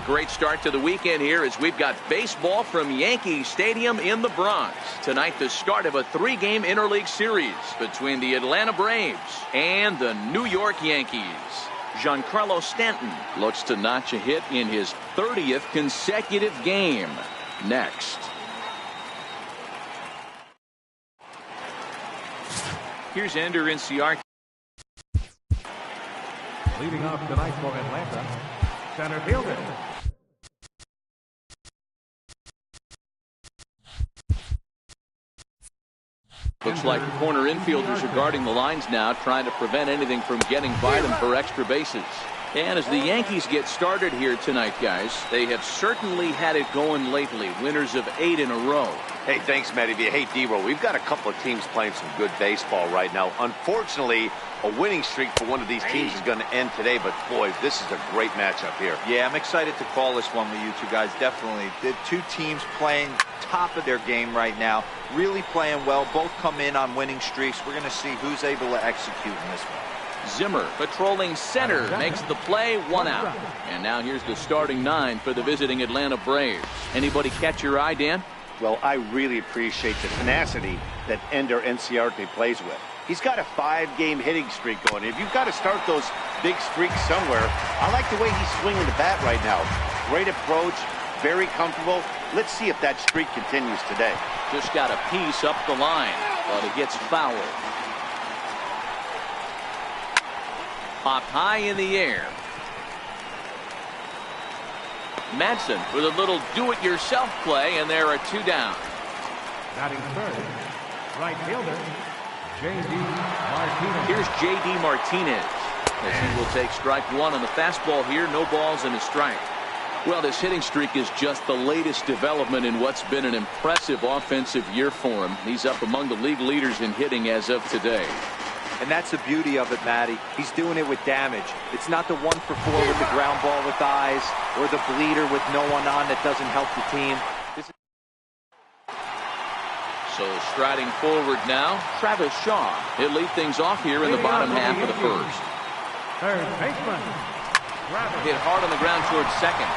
great start to the weekend here as we've got baseball from Yankee Stadium in the Bronx. Tonight, the start of a 3-game interleague series between the Atlanta Braves and the New York Yankees. Giancarlo Stanton looks to notch a hit in his 30th consecutive game. Next. Here's Ender Inciarte. Leading off tonight for Atlanta, center fielder. Looks like corner infielders are guarding the lines now, trying to prevent anything from getting by them for extra bases. And as the Yankees get started here tonight, guys, they have certainly had it going lately. Winners of 8 in a row. Hey, thanks, Matty. Hey, D-Roll, we've got a couple of teams playing some good baseball right now. Unfortunately, a winning streak for one of these teams is going to end today, but boy, this is a great matchup here. Yeah, I'm excited to call this one with you two guys, definitely. The two teams playing top of their game right now, really playing well. Both come in on winning streaks. We're going to see who's able to execute in this one. Zimmer patrolling center makes the play, 1 out. And now here's the starting 9 for the visiting Atlanta Braves. Anybody catch your eye, Dan? Well, I really appreciate the tenacity that Ender Inciarte plays with. He's got a 5-game hitting streak going. If you've got to start those big streaks somewhere, I like the way he's swinging the bat right now. Great approach, very comfortable. Let's see if that streak continues today. Just got a piece up the line, but it gets fouled. Popped high in the air. Madsen with a little do-it-yourself play, and there are 2 down. Batting third, right fielder, J.D. Martinez. Here's J.D. Martinez as he will take strike 1 on the fastball here. No balls and a strike. Well, this hitting streak is just the latest development in what's been an impressive offensive year for him. He's up among the league leaders in hitting as of today. And that's the beauty of it, Matty. He's doing it with damage. It's not the 1 for 4 with the ground ball with eyes or the bleeder with no one on that doesn't help the team. So striding forward now, Travis Shaw. He'll lead things off here in the bottom half of the first. Third baseman, Travis. Hit hard on the ground towards second.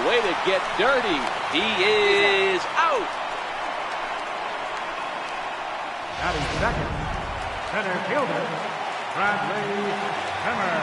Way to get dirty. He is out. Batting second, center fielder, Bradley Zimmer.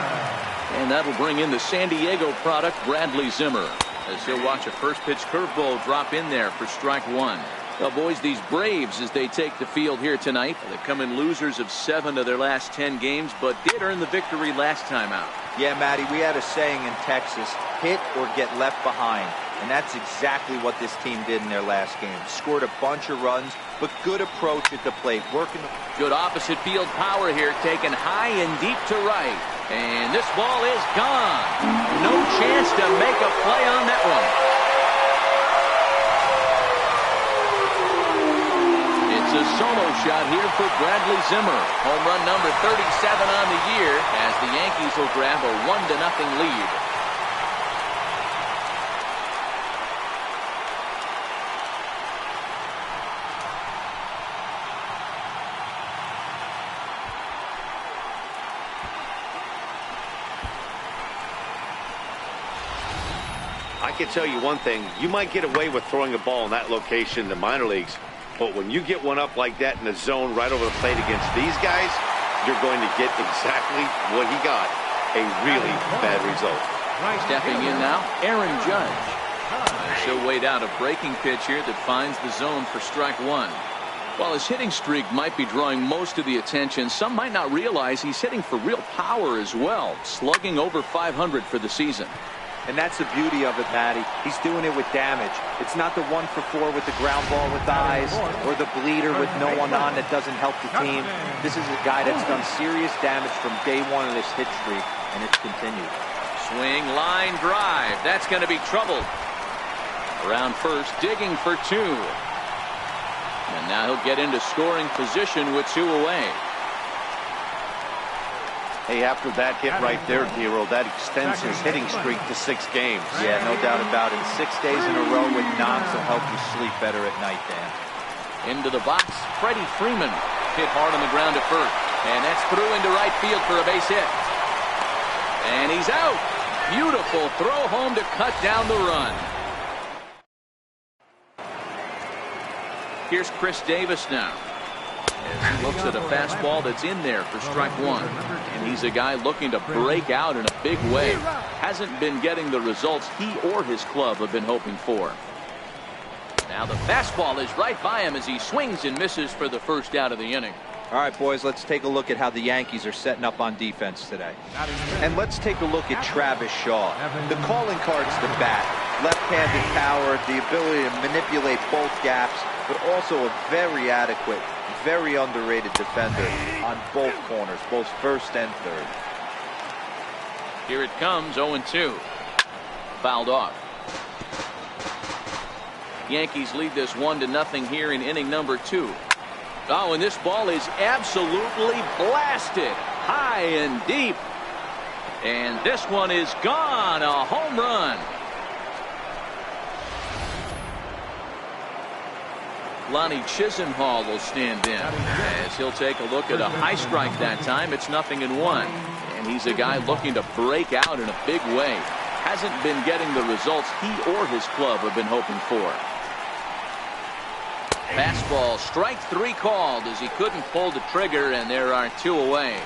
And that'll bring in the San Diego product, Bradley Zimmer, as he'll watch a first pitch curveball drop in there for strike 1. Well, boys, these Braves, as they take the field here tonight, they come in losers of 7 of their last 10 games, but did earn the victory last time out. Yeah, Matty, we had a saying in Texas, hit or get left behind. And that's exactly what this team did in their last game. Scored a bunch of runs, but good approach at the plate. Working. Good opposite field power here, taken high and deep to right. And this ball is gone. No chance to make a play on that one. It's a solo shot here for Bradley Zimmer. Home run number 37 on the year as the Yankees will grab a 1-0 lead. I can tell you one thing. You might get away with throwing a ball in that location in the minor leagues, but when you get one up like that in the zone right over the plate against these guys, you're going to get exactly what he got, a really bad result. Stepping in now, Aaron Judge. She'll wait out a breaking pitch here that finds the zone for strike 1. While his hitting streak might be drawing most of the attention, some might not realize he's hitting for real power as well, slugging over 500 for the season. And that's the beauty of it, Matty. He's doing it with damage. It's not the 1 for 4 with the ground ball with eyes or the bleeder with no one on that doesn't help the team. This is a guy that's done serious damage from day 1 of this hit streak, and it's continued. Swing, line drive. That's going to be trouble. Around first, digging for 2. And now he'll get into scoring position with 2 away. Hey, after that hit right there, D-Roll, that extends his hitting streak to 6 games. Yeah, no doubt about it. 6 days in a row with knocks will help you sleep better at night, Dan. Into the box, Freddie Freeman. Hit hard on the ground at first. And that's through into right field for a base hit. And he's out. beautiful throw home to cut down the run. Here's Chris Davis now. As he looks at a fastball that's in there for strike one. And he's a guy looking to break out in a big way. Hasn't been getting the results he or his club have been hoping for. Now the fastball is right by him as he swings and misses for the first out of the inning. All right, boys, let's take a look at how the Yankees are setting up on defense today. And let's take a look at Travis Shaw. The calling card's the bat. Left-handed power, the ability to manipulate both gaps, but also a very adequate, very underrated defender on both corners, both first and third. Here it comes, 0-2. Fouled off. Yankees lead this 1-0 here in inning number 2. Oh, and this ball is absolutely blasted high and deep. And this one is gone, a home run. Lonnie Chisenhall will stand in as he'll take a look at a high strike that time. It's 0-1. And he's a guy looking to break out in a big way. Hasn't been getting the results he or his club have been hoping for. Fastball, strike 3 called as he couldn't pull the trigger, and there are 2 away.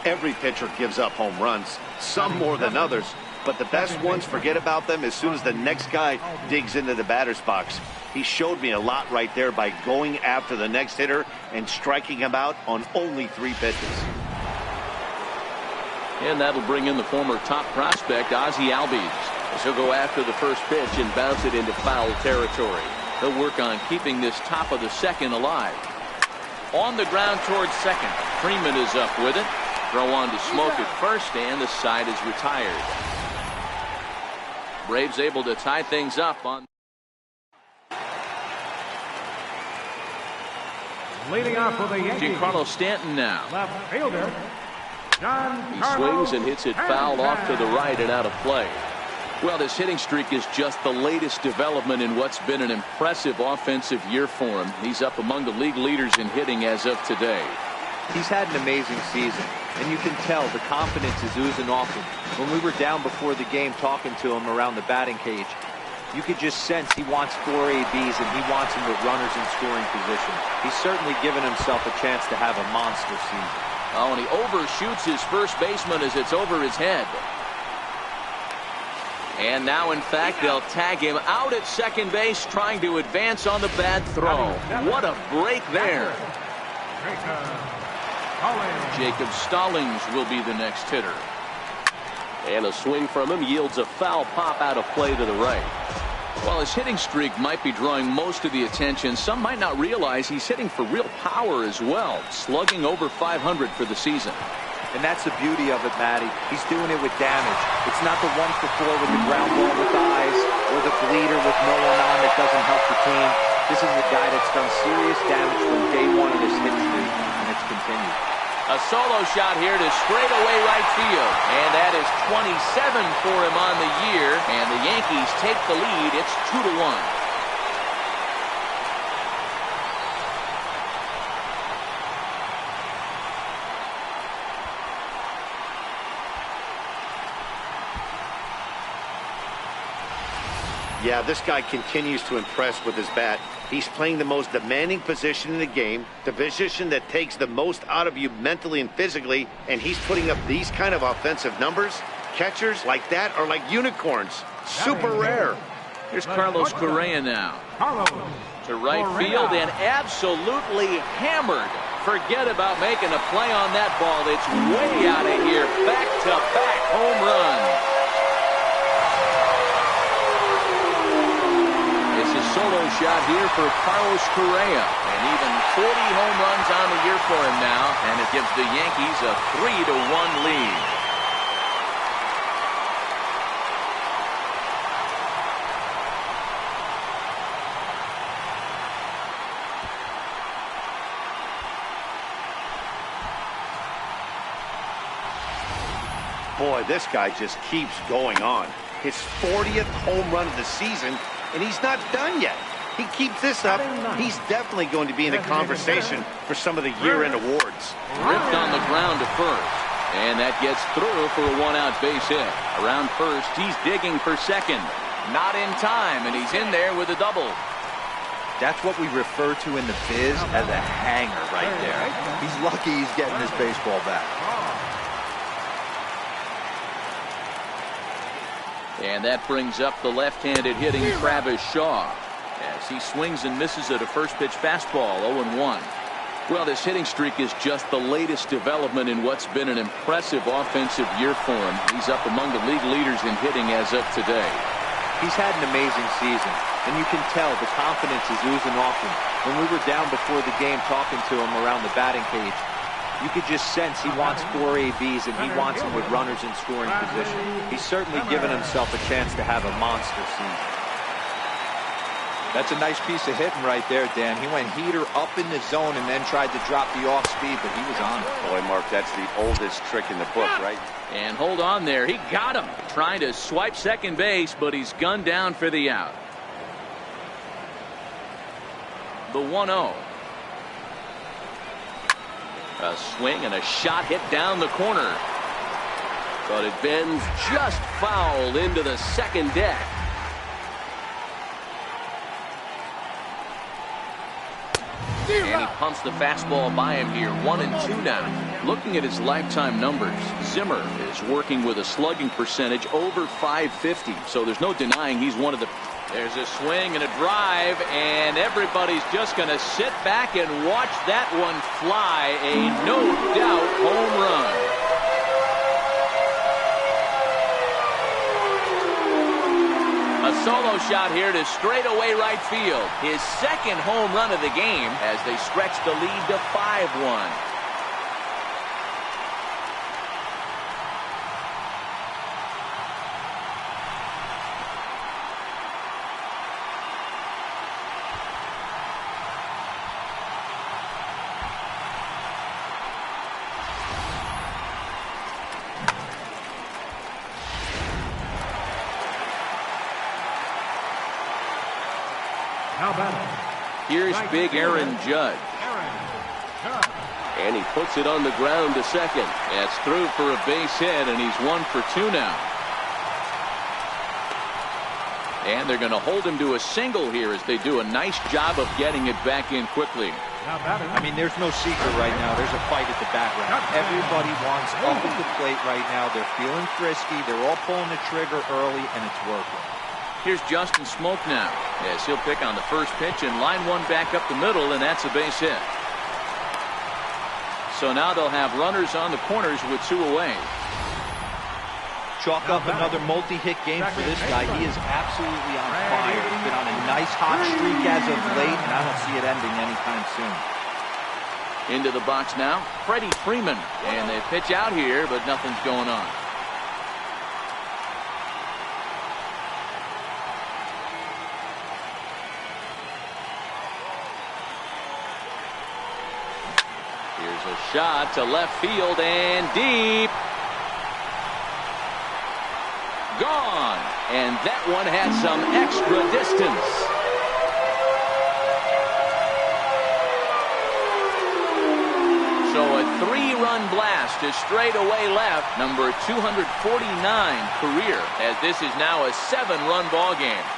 Every pitcher gives up home runs, some more than others, but the best ones forget about them as soon as the next guy digs into the batter's box. He showed me a lot right there by going after the next hitter and striking him out on only 3 pitches. And that'll bring in the former top prospect, Ozzie Albies, as he'll go after the first pitch and bounce it into foul territory. He'll work on keeping this top of the second alive. On the ground towards second. Freeman is up with it. Throw on to Smoke at first, and the side is retired. Braves able to tie things up on. Leading off for the Yankees, Giancarlo Stanton now. left fielder, He swings and hits it foul off to the right and out of play. Well, this hitting streak is just the latest development in what's been an impressive offensive year for him. He's up among the league leaders in hitting as of today. He's had an amazing season, and you can tell the confidence is oozing off him. When we were down before the game talking to him around the batting cage, you could just sense he wants 4 ABs and he wants them with runners in scoring position. He's certainly given himself a chance to have a monster season. Oh, and he overshoots his first baseman as it's over his head. And now, in fact, they'll tag him out at second base, trying to advance on the bad throw. What a break there. Jacob Stallings will be the next hitter. And a swing from him yields a foul pop out of play to the right. While his hitting streak might be drawing most of the attention, some might not realize he's hitting for real power as well, slugging over 500 for the season. And that's the beauty of it, Matty. He's doing it with damage. It's not the 1-for-4 with the ground ball with eyes or the bleeder with no one on that doesn't help the team. This is a guy that's done serious damage from day one of this hit streak, and it's continued. A solo shot here to straightaway right field. And that is 27 for him on the year. And the Yankees take the lead. It's 2-1. Yeah, this guy continues to impress with his bat. He's playing the most demanding position in the game, the position that takes the most out of you mentally and physically, and he's putting up these kind of offensive numbers. Catchers like that are like unicorns. Super rare. Here's Carlos Correa now. To right field and absolutely hammered. Forget about making a play on that ball. It's way out of here. Back-to-back home run. Solo shot here for Carlos Correa, and even 40 home runs on the year for him now, and it gives the Yankees a 3-1 lead. Boy, this guy just keeps going on. His 40th home run of the season, and he's not done yet. He keeps this up, he's definitely going to be in the conversation for some of the year-end awards. Ripped on the ground to first. And that gets through for a one-out base hit. Around first, he's digging for second. Not in time, and he's in there with a double. That's what we refer to in the biz as a hanger right there. He's lucky he's getting his baseball back. And that brings up the left-handed hitting Travis Shaw as he swings and misses at a first-pitch fastball, 0-1. Well, this hitting streak is just the latest development in what's been an impressive offensive year for him. He's up among the league leaders in hitting as of today. He's had an amazing season, and you can tell the confidence is oozing off him. When we were down before the game talking to him around the batting cage, you could just sense he wants 4 ABs and he wants them with runners in scoring position. He's certainly given himself a chance to have a monster season. That's a nice piece of hitting right there, Dan. He went heater up in the zone and then tried to drop the off speed, but he was on it. Boy, Mark, that's the oldest trick in the book, right? And hold on there. He got him. Trying to swipe second base, but he's gunned down for the out. The 1-0. A swing and a shot hit down the corner. But it bends just foul into the second deck. And he pumps the fastball by him here. 1-2 now. Looking at his lifetime numbers, Zimmer is working with a slugging percentage over .550. So there's no denying he's one of the. There's a swing and a drive, and everybody's just going to sit back and watch that one fly. A no-doubt home run. A solo shot here to straightaway right field. His second home run of the game as they stretch the lead to 5-1. Here's big Aaron Judge. And he puts it on the ground to second. That's through for a base hit, and he's 1 for 2 now. And they're going to hold him to a single here as they do a nice job of getting it back in quickly. I mean, there's no secret right now. There's a fight at the background. Everybody wants up at the plate right now. They're feeling frisky. They're all pulling the trigger early, and it's working. Here's Justin Smoke now, as he'll pick on the first pitch and line one back up the middle, and that's a base hit. So now they'll have runners on the corners with 2 away. Chalk up another multi-hit game for this guy. He is absolutely on fire. He's been on a nice hot streak as of late, and I don't see it ending anytime soon. Into the box now, Freddie Freeman, and they pitch out here, but nothing's going on. Here's a shot to left field and deep. Gone. And that one had some extra distance. So a 3-run blast to straightaway left, number 249 career, as this is now a 7-run ball game.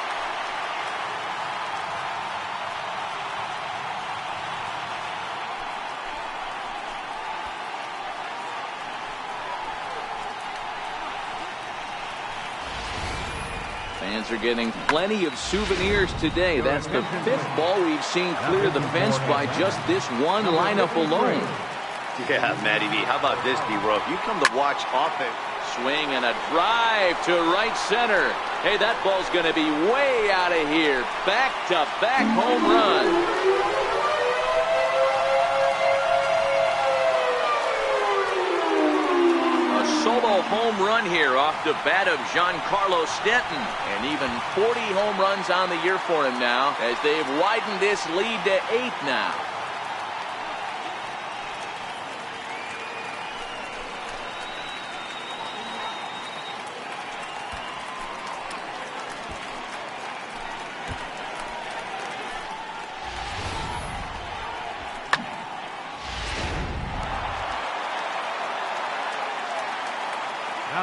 Fans are getting plenty of souvenirs today. That's the 5th ball we've seen clear the fence by just this one lineup alone. Yeah, Matty V. How about this, D-Row? If you come to watch offense. Swing and a drive to right center. Hey, that ball's going to be way out of here. Back-to-back home run. Solo home run here off the bat of Giancarlo Stanton, and even 40 home runs on the year for him now as they've widened this lead to 8 now.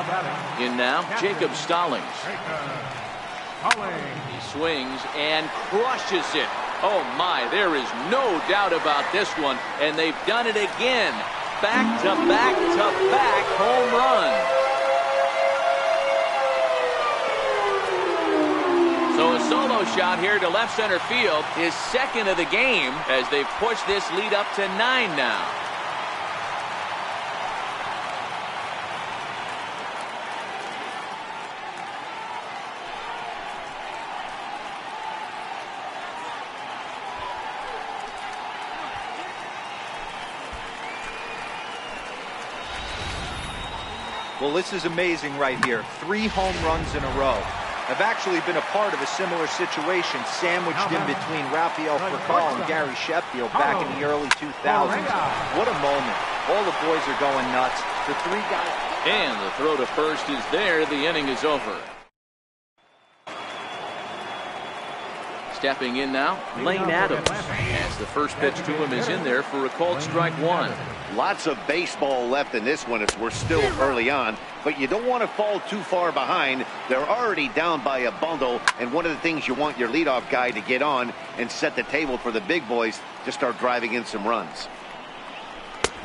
batting. In now, Jacob Stallings. He swings and crushes it. Oh my, there is no doubt about this one. And they've done it again. Back to back to back home run. So a solo shot here to left center field, his second of the game, as they've pushed this lead up to 9 now. Well, this is amazing right here. 3 home runs in a row. I've actually been a part of a similar situation, sandwiched in between Rafael Furcal and Gary Sheffield back in the early 2000s. What a moment. All the boys are going nuts. The 3 guys. And the throw to first is there. The inning is over. Stepping in now, Lane Adams. As the first pitch to him is in there for a called strike 1. Lots of baseball left in this one as we're still early on, but you don't want to fall too far behind. They're already down by a bundle, and one of the things you want your leadoff guy to get on and set the table for the big boys to start driving in some runs.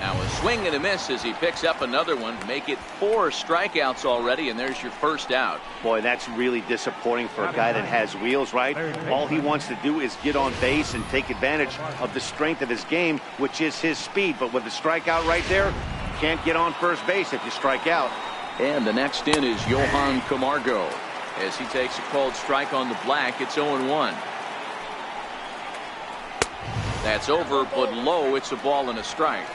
Now a swing and a miss as he picks up another one. Make it 4 strikeouts already, and there's your first out. Boy, that's really disappointing for a guy that has wheels, right? All he wants to do is get on base and take advantage of the strength of his game, which is his speed. But with the strikeout right there, you can't get on first base if you strike out. And the next in is Johan Camargo. As he takes a called strike on the black, it's 0-1. That's over, but low. It's a ball and a strike.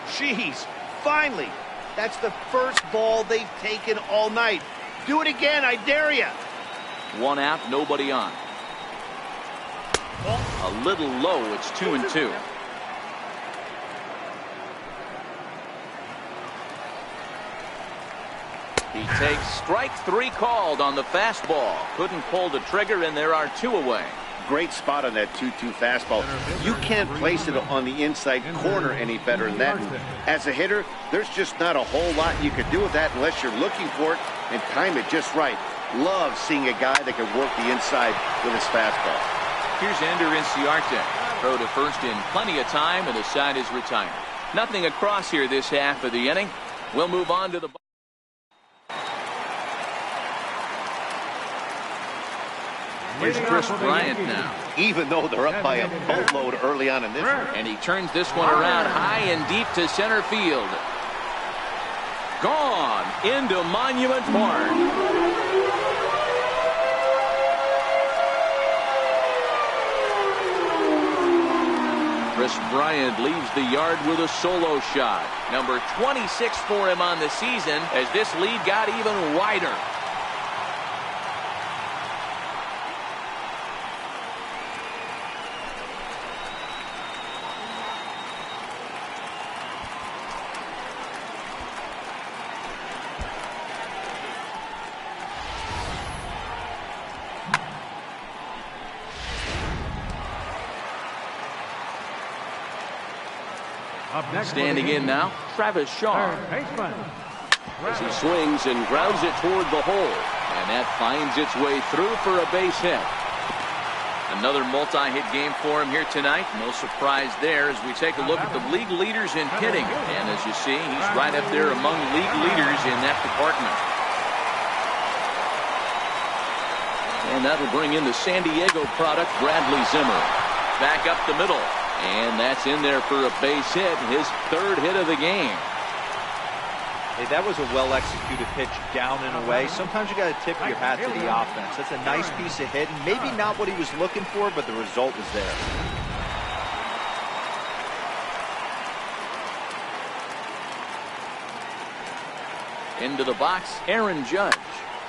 Jeez, finally. That's the first ball they've taken all night. Do it again, I dare you. 1 out, nobody on. A little low, it's 2-2. He takes strike 3 called on the fastball. Couldn't pull the trigger, and there are 2 away. Great spot on that 2-2 fastball. You can't place it on the inside corner any better than that. As a hitter, there's just not a whole lot you can do with that unless you're looking for it and time it just right. Love seeing a guy that can work the inside with his fastball. Here's Ender Inciarte. Throw to first in plenty of time, and the side is retired. Nothing across here this half of the inning. We'll move on to the... Here's Chris Bryant now. Even though they're up by a boatload early on in this one. And he turns this one around high and deep to center field. Gone into Monument Park. Chris Bryant leaves the yard with a solo shot. Number 26 for him on the season as this lead got even wider. Standing in now, Travis Shaw. As he swings and grounds it toward the hole. And that finds its way through for a base hit. Another multi-hit game for him here tonight. No surprise there as we take a look at the league leaders in hitting. And as you see, he's right up there among league leaders in that department. And that'll bring in the San Diego product, Bradley Zimmer. Back up the middle. And that's in there for a base hit, his 3rd hit of the game. Hey, that was a well-executed pitch down and away. Sometimes you got to tip your hat to the offense. That's a nice piece of hitting. Maybe not what he was looking for, but the result was there. Into the box, Aaron Judge.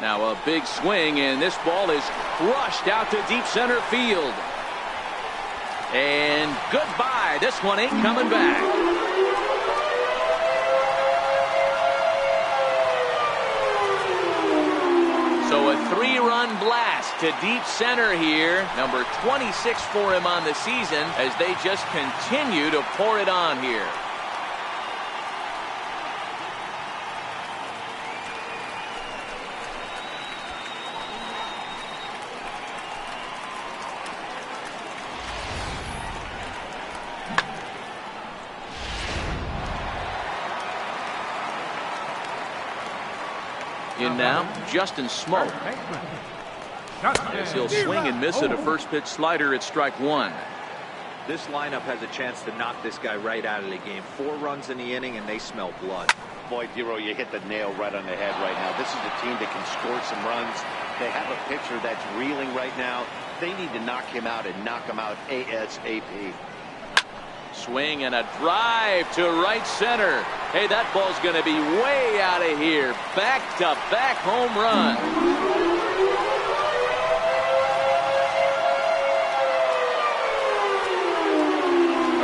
Now a big swing, and this ball is crushed out to deep center field. And goodbye. This one ain't coming back. So a 3-run blast to deep center here. Number 26 for him on the season as they just continue to pour it on here. in now, Justin Smoke. As he'll swing and miss at a first pitch slider at strike one. This lineup has a chance to knock this guy right out of the game. 4 runs in the inning, and they smell blood. Boy, Dero, you hit the nail right on the head right now. This is a team that can score some runs. They have a pitcher that's reeling right now. They need to knock him out and knock him out ASAP. Swing and a drive to right center. Hey, that ball's going to be way out of here. Back-to-back home run.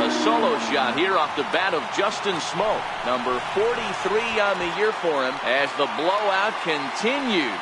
A solo shot here off the bat of Justin Smoke. Number 43 on the year for him as the blowout continues.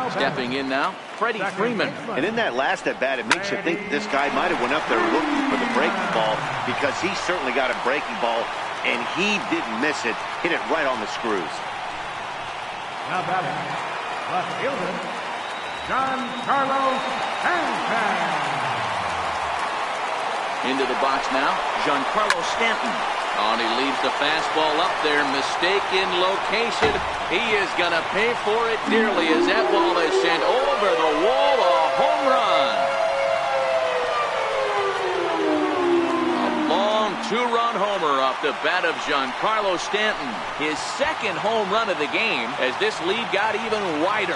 Stepping in now, Freddie Freeman. And in that last at bat, it makes you think this guy might have went up there looking for the breaking ball, because he certainly got a breaking ball, and he didn't miss it. Hit it right on the screws. Now batting, left fielder, Giancarlo Stanton. Into the box now, Giancarlo Stanton. Oh, and he leaves the fastball up there. Mistaken location. He is going to pay for it dearly as that ball is sent over the wall. A home run. A long 2-run homer off the bat of Giancarlo Stanton. His second home run of the game as this lead got even wider.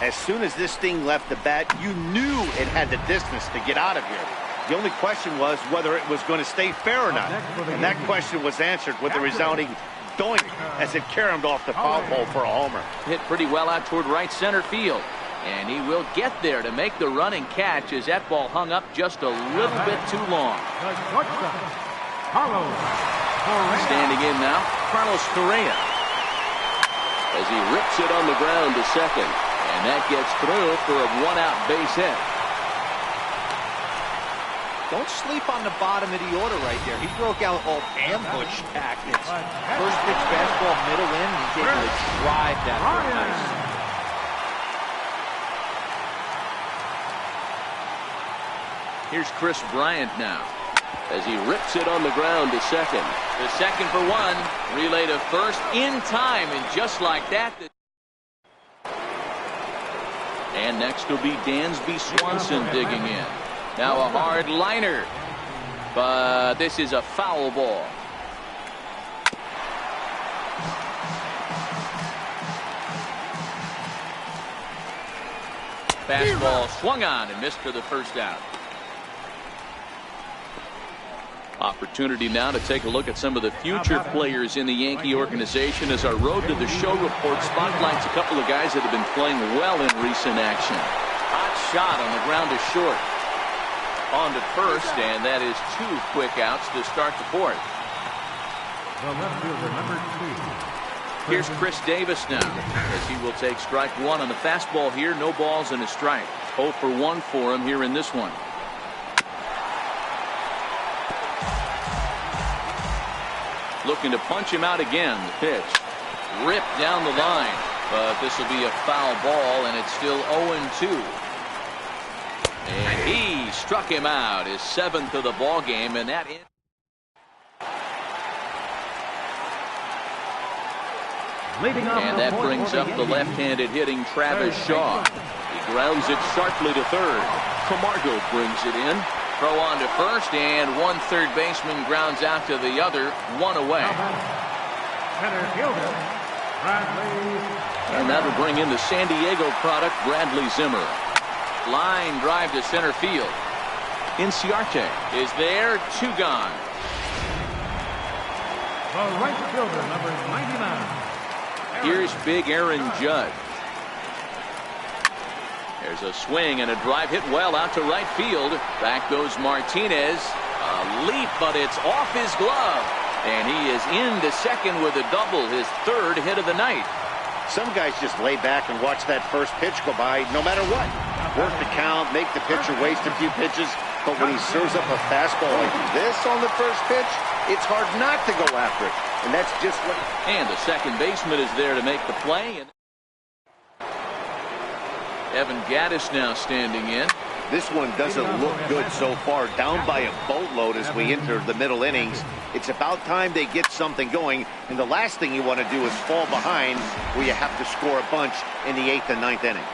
As soon as this thing left the bat, you knew it had the distance to get out of here. The only question was whether it was going to stay fair or not. And that question was answered with a resounding doink as it caromed off the foul pole for a homer. Hit pretty well out toward right center field. And he will get there to make the running catch as that ball hung up just a little bit too long. Standing in now, Carlos Correa. As he rips it on the ground to second. And that gets through for a 1-out base hit. Don't sleep on the bottom of the order right there. He broke out all ambush tactics. First pitch fastball, middle in. He's able to drive that one nice. Here's Chris Bryant now as he rips it on the ground to second. The second for one. Relay to first in time, and just like that. And next will be Dansby Swanson digging in. Now a hard liner. But this is a foul ball. Fastball swung on and missed for the first out. Opportunity now to take a look at some of the future players in the Yankee organization as our Road to the Show report spotlights a couple of guys that have been playing well in recent action. Hot shot on the ground to short. On to first, and that is 2 quick outs to start the fourth. The left fielder, number 2. Here's Chris Davis now as he will take strike one on the fastball here. No balls and a strike. 0 for 1 for him here in this one. Looking to punch him out again. The pitch ripped down the line, but this will be a foul ball, and it's still 0-2. And he struck him out, his 7th of the ball game, and that ends. And that brings up the left-handed hitting Travis Shaw. He grounds it sharply to third. Camargo brings it in. Throw on to first, and one third baseman grounds out to the other, 1 away. Center fielder, Bradley. And that'll bring in the San Diego product, Bradley Zimmer. Line drive to center field. Inciarte is there, 2 gone. The right fielder, number 99. Here's big Aaron Judge. There's a swing and a drive hit well out to right field. Back goes Martinez. A leap, but it's off his glove. And he is into second with a double, his third hit of the night. Some guys just lay back and watch that first pitch go by no matter what. Work the count, make the pitcher waste a few pitches, but when he serves up a fastball like this on the first pitch, it's hard not to go after it. And that's just what... And the second baseman is there to make the play. And Evan Gattis now standing in. This one doesn't look good so far, down by a boatload as we enter the middle innings. It's about time they get something going, and the last thing you want to do is fall behind where you have to score a bunch in the 8th and 9th inning.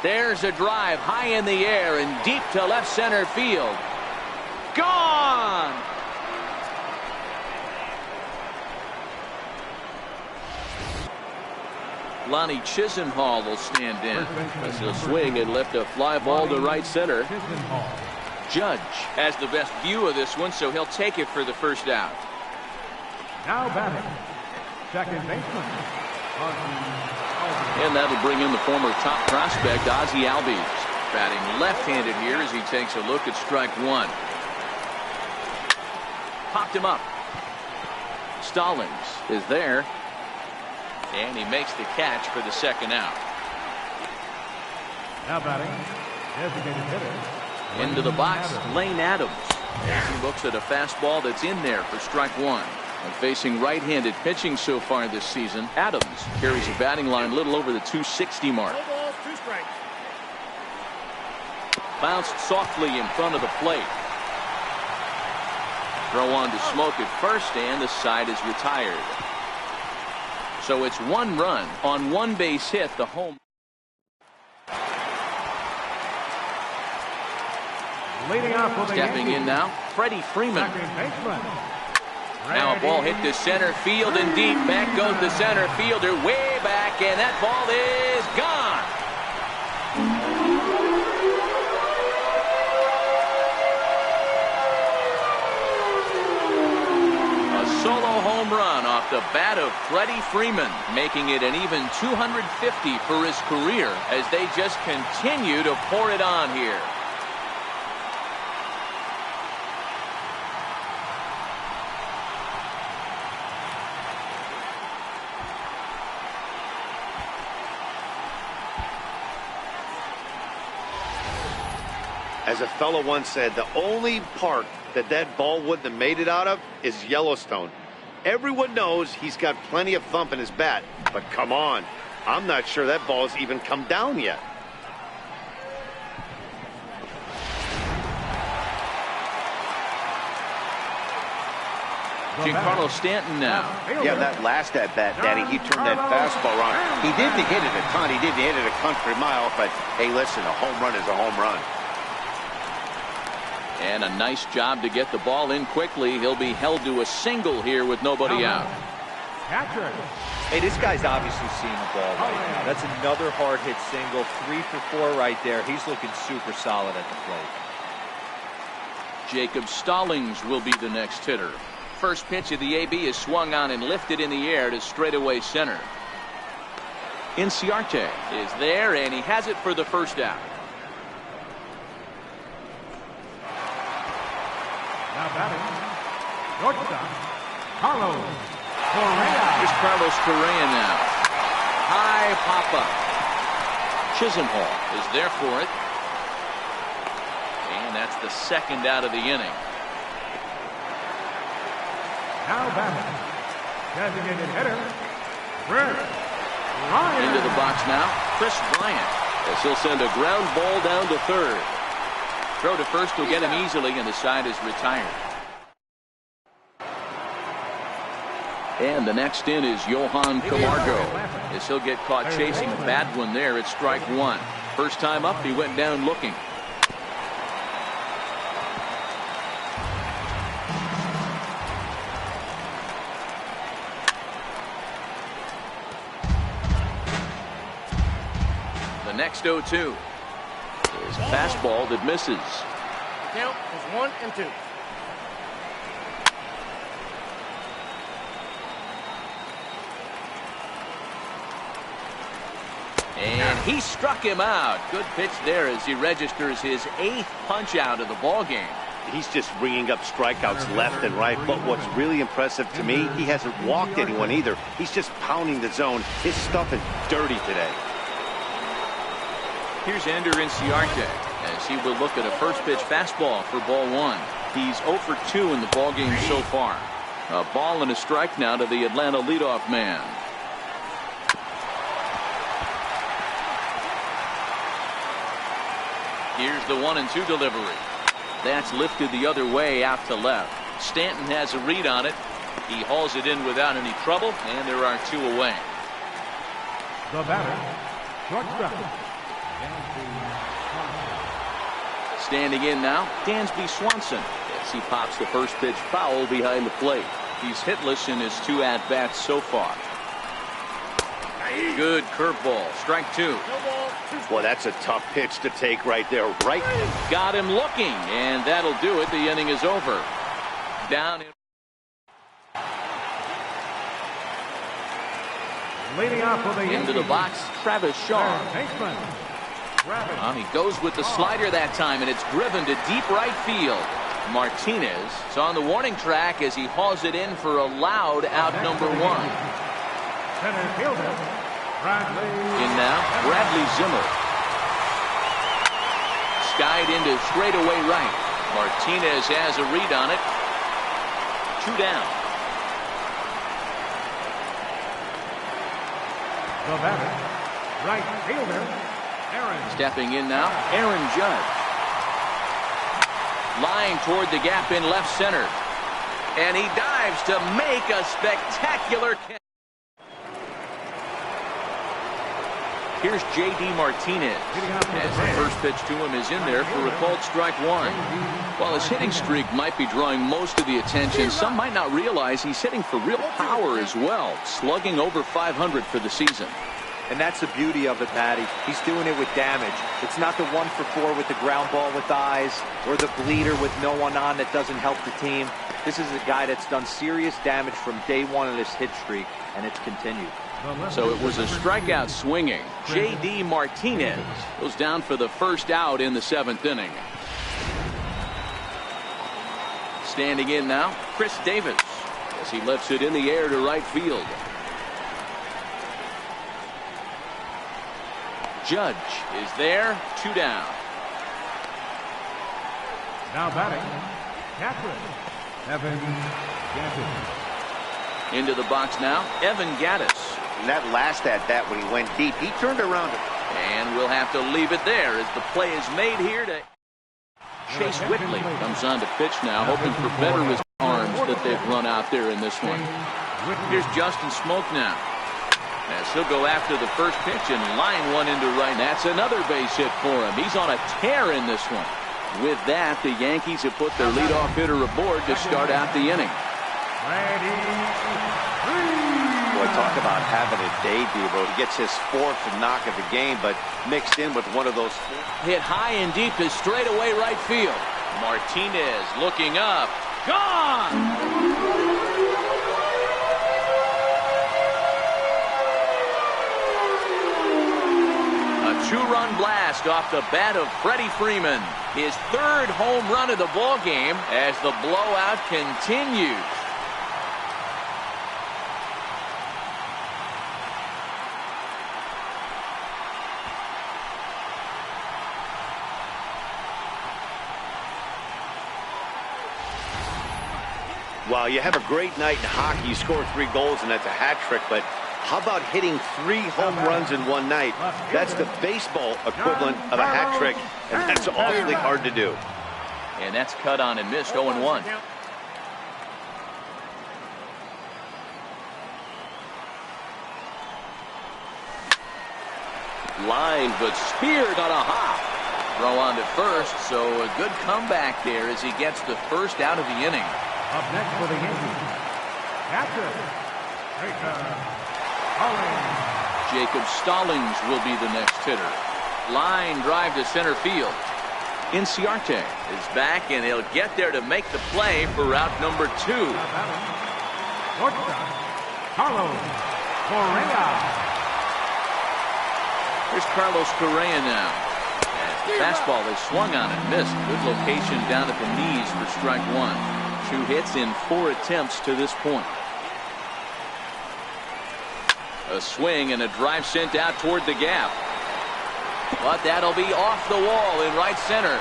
There's a drive high in the air and deep to left center field. Gone! Lonnie Chisenhall will stand in as he'll swing and lift a fly ball to right center. Judge has the best view of this one, so he'll take it for the first out. Now batting, second baseman. And that'll bring in the former top prospect, Ozzie Albies. Batting left-handed here as he takes a look at strike one. Popped him up. Stallings is there. And he makes the catch for the second out. Now batting, designated hitter. Into the box, Lane Adams. As he looks at a fastball that's in there for strike one. And facing right-handed pitching so far this season, Adams carries a batting line a little over the 260 mark. No balls, 2 strikes. Bounced softly in front of the plate. Throw on to Smoke at first, and the side is retired. So it's 1 run on 1 base hit, the home. Leading off for the Stepping in Yankees, now, Freddie Freeman. second baseman. Now a ball hit to center field and deep. Back goes the center fielder way back, and that ball is gone. A solo home run off the bat of Freddie Freeman, making it an even 250 for his career as they just continue to pour it on here. As a fellow once said, the only park that ball wouldn't have made it out of is Yellowstone. Everyone knows he's got plenty of thump in his bat, but come on, I'm not sure that ball's even come down yet. Giancarlo Stanton now. Yeah, that last at bat, Daddy, he turned that fastball on. He didn't hit it a ton. He didn't hit it a country mile, but hey, listen, a home run is a home run. And a nice job to get the ball in quickly. He'll be held to a single here with nobody out. Catcher. Hey, this guy's obviously seeing the ball right now. That's another hard hit single. 3 for 4 right there. He's looking super solid at the plate. Jacob Stallings will be the next hitter. First pitch of the AB is swung on and lifted in the air to straightaway center. Inciarte is there, and he has it for the first out. Now batting, shortstop, Carlos Correa. Here's Carlos Correa now. High pop-up. Chisenhall is there for it. And that's the second out of the inning. Now batting, designated hitter, Chris Bryant. Into the box now, Chris Bryant. As he'll send a ground ball down to third. Throw to first will get him easily, and the side is retired. And the next in is Johan Camargo, as he'll get caught chasing a bad one there at strike one. First time up, he went down looking. The next 0-2 is a fastball that misses. Count is 1 and 2. And he struck him out. Good pitch there as he registers his 8th punch out of the ball game. He's just bringing up strikeouts left and right. But what's really impressive to me, he hasn't walked anyone either. He's just pounding the zone. His stuff is dirty today. Here's Ender Inciarte as he will look at a first pitch fastball for ball one. He's 0 for 2 in the ballgame so far. A ball and a strike now to the Atlanta leadoff man. Here's the 1-2 delivery. That's lifted the other way out to left. Stanton has a read on it. He hauls it in without any trouble, and there are 2 away. The batter, shortstop. Standing in now, Dansby Swanson as he pops the first pitch foul behind the plate. He's hitless in his 2 at-bats so far. Good curveball, strike 2. Boy, that's a tough pitch to take right there. Right. Got him looking, and that'll do it. The inning is over. Down in. Leading off for the Into the box, Travis Shaw. Baseman, Travis. He goes with the slider that time, and it's driven to deep right field. Martinez is on the warning track as he hauls it in for a loud out number 1. Center fielder, Bradley. In now, Bradley Zimmer. Skied into straightaway right. Martinez has a read on it. 2 down. The batter, right fielder, Aaron. Stepping in now, Aaron Judge. Lying toward the gap in left center. And he dives to make a spectacular catch. Here's J.D. Martinez as the first pitch to him is in there for a called strike 1. While his hitting streak might be drawing most of the attention, some might not realize he's hitting for real power as well, slugging over 500 for the season. And that's the beauty of it, Patty. He's doing it with damage. It's not the 1 for 4 with the ground ball with eyes or the bleeder with no one on that doesn't help the team. This is a guy that's done serious damage from day 1 of this hit streak, and it's continued. So it was a strikeout swinging. J.D. Martinez goes down for the first out in the 7th inning. Standing in now, Chris Davis as he lifts it in the air to right field. Judge is there, 2 down. Now batting, Catherine, Evan Gattis. Into the box now, Evan Gattis. And that last at-bat when he went deep, he turned around. And we'll have to leave it there as the play is made here to Chase Whitley comes on to pitch now, hoping for better with arms that they've run out there in this one. Here's Justin Smoak now as he'll go after the first pitch and line one into right. That's another base hit for him. He's on a tear in this one. With that, the Yankees have put their leadoff hitter aboard to start out the inning. Boy, talk about having a day, Debo. He gets his 4th knock of the game, but mixed in with one of those. Hit high and deep to straightaway right field. Martinez looking up. Gone! A 2-run blast off the bat of Freddie Freeman. His 3rd home run of the ball game as the blowout continues. Well, you have a great night in hockey. You score 3 goals, and that's a hat trick. But how about hitting 3 home runs in one night? That's the baseball equivalent of a hat trick, and that's awfully hard to do. And that's cut on and missed, 0-1. Line, but speared on a hop. Throw on to first, so a good comeback there as he gets the first out of the inning. Up next for the Yankees, catcher, Jacob Stallings will be the next hitter. Line drive to center field. Inciarte is back, and he'll get there to make the play for route number 2. Carlos Correa. Here's Carlos Correa now. As Fastball is swung on and missed. Good location down at the knees for strike one. 2 hits in 4 attempts to this point. A swing and a drive sent out toward the gap. But that'll be off the wall in right center.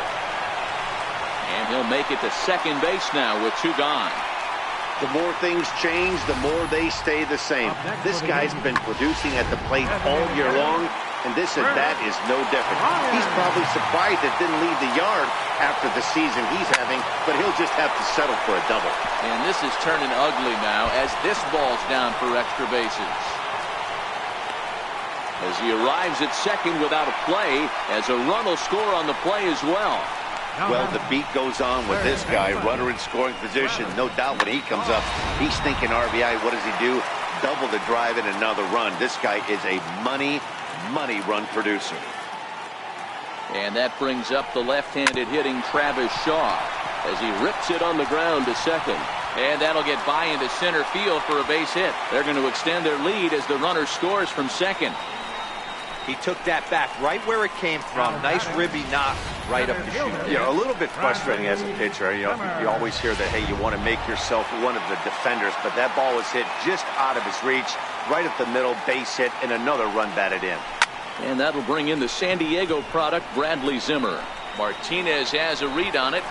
And he'll make it to second base now with 2 gone. The more things change, the more they stay the same. This guy's been producing at the plate all year long, and this at bat is no different. He's probably surprised it didn't leave the yard after the season he's having, but he'll just have to settle for a double. And this is turning ugly now as this ball's down for extra bases. As he arrives at second without a play, as a run will score on the play as well. Well, the beat goes on with this guy. Runner in scoring position. No doubt when he comes up, he's thinking RBI. What does he do? Double the drive and another run. This guy is a money run producer. And that brings up the left-handed hitting Travis Shaw as he rips it on the ground to second. And that'll get by into center field for a base hit. They're going to extend their lead as the runner scores from second. He took that back right where it came from. Nice ribby knock right up the chute. You know, a little bit frustrating as a pitcher. You know, you always hear that, hey, you want to make yourself one of the defenders, but that ball was hit just out of his reach, right at the middle, base hit, and another run batted in. And that'll bring in the San Diego product, Bradley Zimmer. Martinez has a read on it.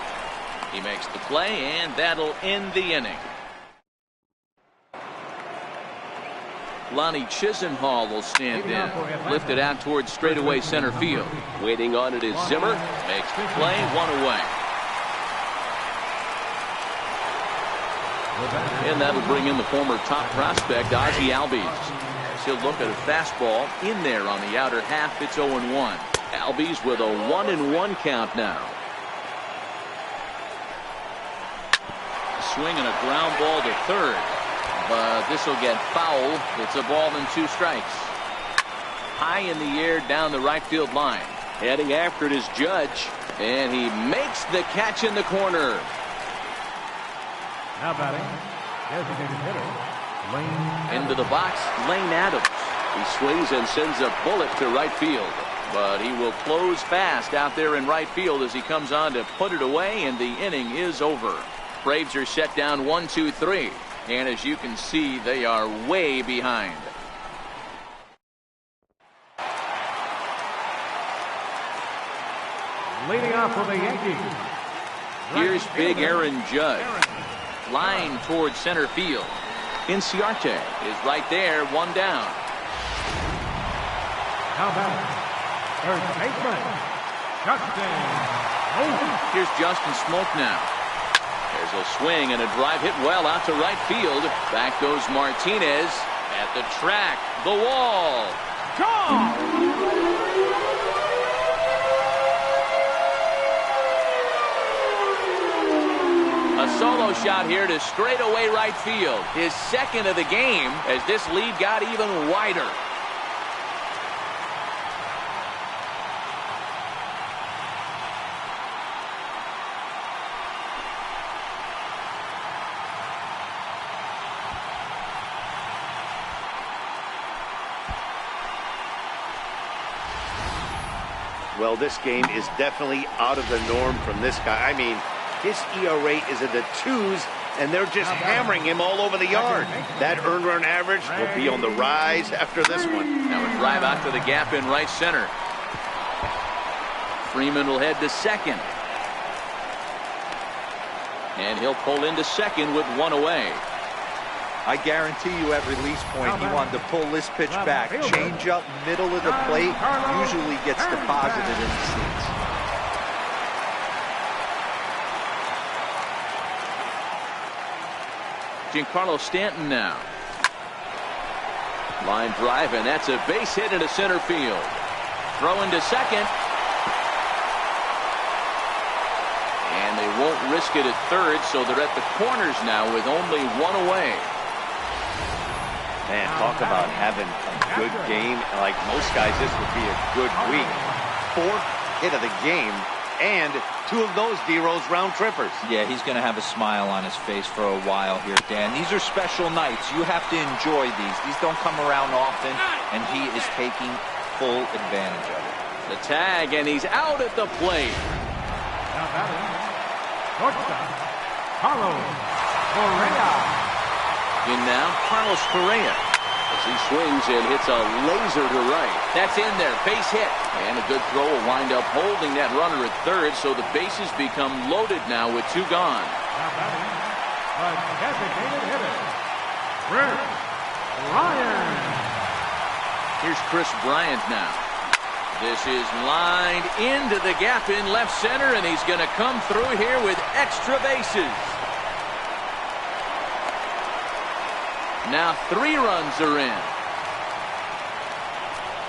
He makes the play, and that'll end the inning. Lonnie Chisenhall will stand in. Lifted out towards straightaway center field. Waiting on it is Zimmer. Makes the play, 1 away. And that'll bring in the former top prospect, Ozzie Albies. He'll look at a fastball in there on the outer half. It's 0-1. Albies with a 1-1 count now. Swing and a ground ball to third. But this will get foul. It's a ball and 2 strikes. High in the air down the right field line. Heading after it is Judge. And he makes the catch in the corner. Now batting, designated hitter, Lane. Into the box, Lane Adams. He swings and sends a bullet to right field. But he will close fast out there in right field as he comes on to put it away, and the inning is over. Braves are set down 1-2-3. And as you can see, they are way behind. Leading off for the Yankees. Here's big Aaron Judge. Line towards center field. Inciarte is right there, 1 down. How about third baseman, Justin Smoak. Here's Justin Smoak now. There's a swing and a drive hit well out to right field. Back goes Martinez at the track. The wall. Gone! A solo shot here to straightaway right field. His second of the game as this lead got even wider. Well, this game is definitely out of the norm from this guy. I mean, his ERA is in the 2s, and they're just hammering him all over the yard. That earned run average will be on the rise after this one. Now a drive out to the gap in right center. Freeman will head to second. And he'll pull into second with 1 away. I guarantee you at release point he wanted to pull this pitch back. Change up middle of the plate usually gets deposited in the seats. Giancarlo Stanton now. Line drive, and that's a base hit into center field. Throw into second. And they won't risk it at third, so they're at the corners now with only 1 away. Man, talk about having a good game. Like most guys, this would be a good week. 4th hit of the game, and 2 of those D-Rose round trippers. Yeah, he's going to have a smile on his face for a while here, Dan. These are special nights. You have to enjoy these. These don't come around often, and he is taking full advantage of it. The tag, and he's out at the plate. Now batting, shortstop, Carlos Correa. In now, Carlos Correa. As he swings and hits a laser to right. That's in there, base hit. And a good throw will wind up holding that runner at third, so the bases become loaded now with 2 gone. Now batting, the designated hitter, Chris Bryant. Here's Chris Bryant now. This is lined into the gap in left center, and he's going to come through here with extra bases. Now 3 runs are in.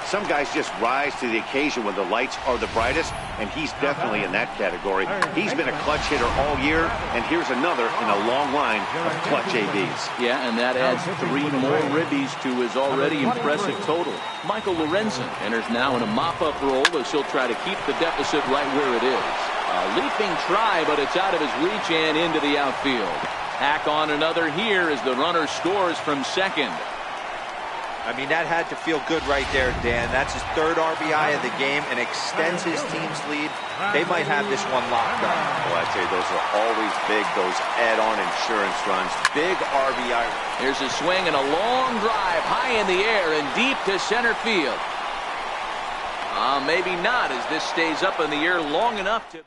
Some guys just rise to the occasion when the lights are the brightest, and he's definitely in that category. He's been a clutch hitter all year, and here's another in a long line of clutch ABs. Yeah, and that adds 3 more ribbies to his already impressive total. Michael Lorenzen enters now in a mop-up role as he'll try to keep the deficit right where it is. A leaping try, but it's out of his reach and into the outfield. Tack on another here as the runner scores from second. I mean, that had to feel good right there, Dan. That's his 3rd RBI of the game and extends his team's lead. They might have this one locked up. Well, I'd say those are always big, those add-on insurance runs. Big RBI. Here's a swing and a long drive high in the air and deep to center field. Maybe not, as this stays up in the air long enough to...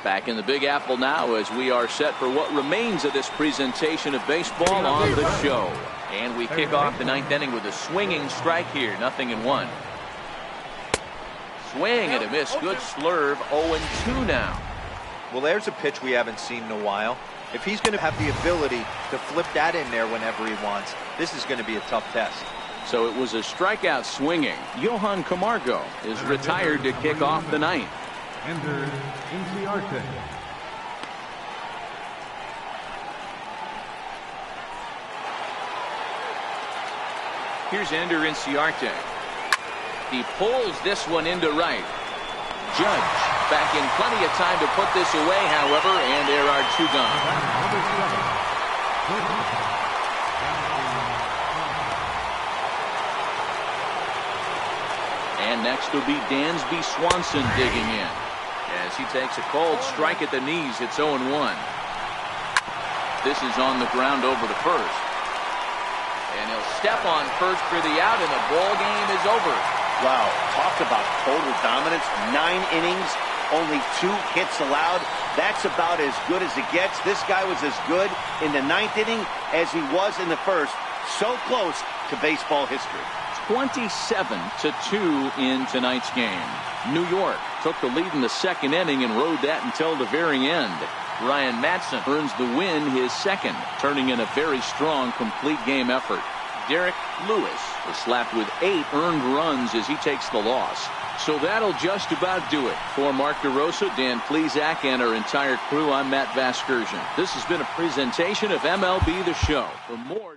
Back in the Big Apple now as we are set for what remains of this presentation of baseball on the show. And we kick off the 9th inning with a swinging strike here, 0-1. Swing and a miss. Good slurve. 0-2 now. Well, there's a pitch we haven't seen in a while. If he's going to have the ability to flip that in there whenever he wants, this is going to be a tough test. So it was a strikeout swinging. Johan Camargo is retired to kick off the 9th. Ender Inciarte. Here's Ender Inciarte. He pulls this one into right. Judge back in plenty of time to put this away, however, and there are 2 gone. And next will be Dansby Swanson digging in. As he takes a cold strike at the knees, it's 0-1. This is on the ground over to first. And he'll step on first for the out, and the ball game is over. Wow, talk about total dominance. 9 innings, only 2 hits allowed. That's about as good as it gets. This guy was as good in the 9th inning as he was in the first. So close to baseball history. 27-2 in tonight's game. New York took the lead in the 2nd inning and rode that until the very end. Ryan Madson earns the win, his 2nd, turning in a very strong complete game effort. Derek Lewis was slapped with 8 earned runs as he takes the loss. So that'll just about do it. For Mark DeRosa, Dan Plesac, and our entire crew, I'm Matt Vasgersian. This has been a presentation of MLB The Show. For more